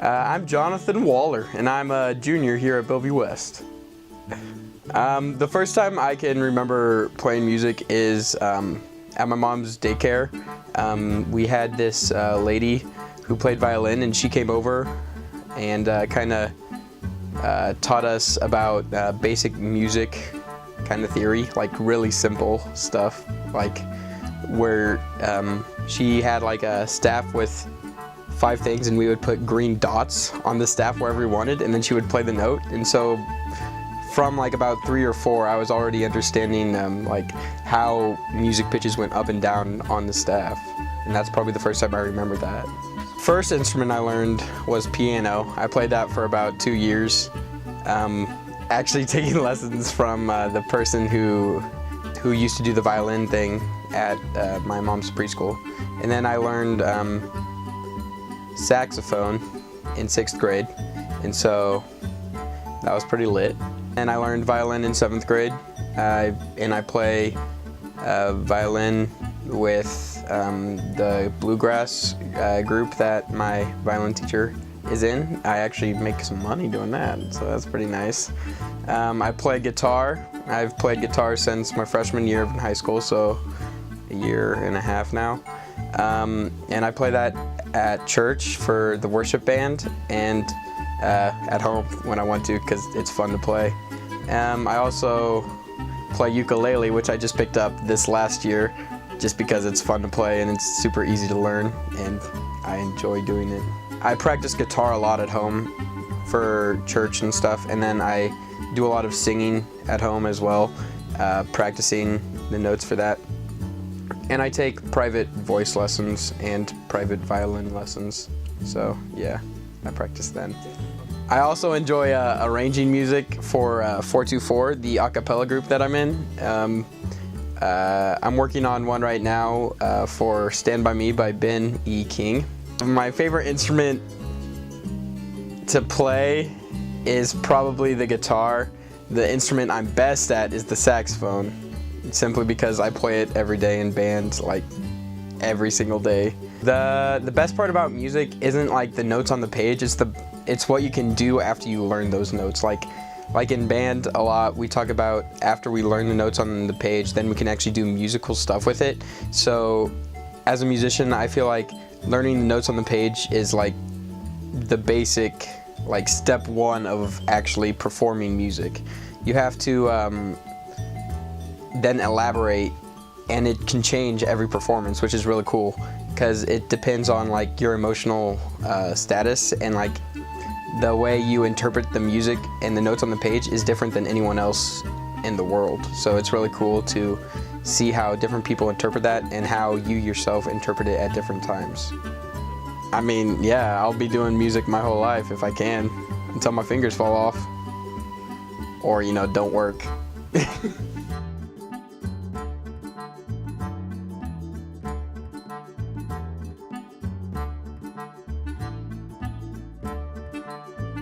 I'm Jonathan Waller, and I'm a junior here at Bellevue West. The first time I can remember playing music is at my mom's daycare. We had this lady who played violin, and she came over and kind of taught us about basic music kind of theory, like really simple stuff, like where she had like a staff with 5 things, and we would put green dots on the staff wherever we wanted, and then she would play the note. And so from like about 3 or 4, I was already understanding like how music pitches went up and down on the staff, and that's probably the first time I remember that. First instrument I learned was piano. I played that for about 2 years, actually taking lessons from the person who used to do the violin thing at my mom's preschool. And then I learned saxophone in 6th grade, and so that was pretty lit. And I learned violin in 7th grade, and I play violin with the bluegrass group that my violin teacher is in. I actually make some money doing that, so that's pretty nice. I play guitar. I've played guitar since my freshman year in high school, so a year and a half now. And I play that at church for the worship band, and at home when I want to, because it's fun to play. I also play ukulele, which I just picked up this last year just because it's fun to play and it's super easy to learn, and I enjoy doing it. I practice guitar a lot at home for church and stuff, and then I do a lot of singing at home as well, practicing the notes for that. And I take private voice lessons and private violin lessons, so yeah, I practice then. I also enjoy arranging music for 424, the a cappella group that I'm in. I'm working on one right now for Stand By Me by Ben E. King. My favorite instrument to play is probably the guitar. The instrument I'm best at is the saxophone, simply because I play it every day in band, like every single day. The best part about music isn't like the notes on the page, it's what you can do after you learn those notes. Like in band a lot, we talk about after we learn the notes on the page, then we can actually do musical stuff with it. So as a musician, I feel like learning the notes on the page is like the basic, like step 1 of actually performing music. You have to then elaborate, and it can change every performance, which is really cool because it depends on like your emotional status, and like the way you interpret the music and the notes on the page is different than anyone else in the world. So it's really cool to see how different people interpret that and how you yourself interpret it at different times. I mean, yeah, I'll be doing music my whole life if I can, until my fingers fall off or, you know, don't work.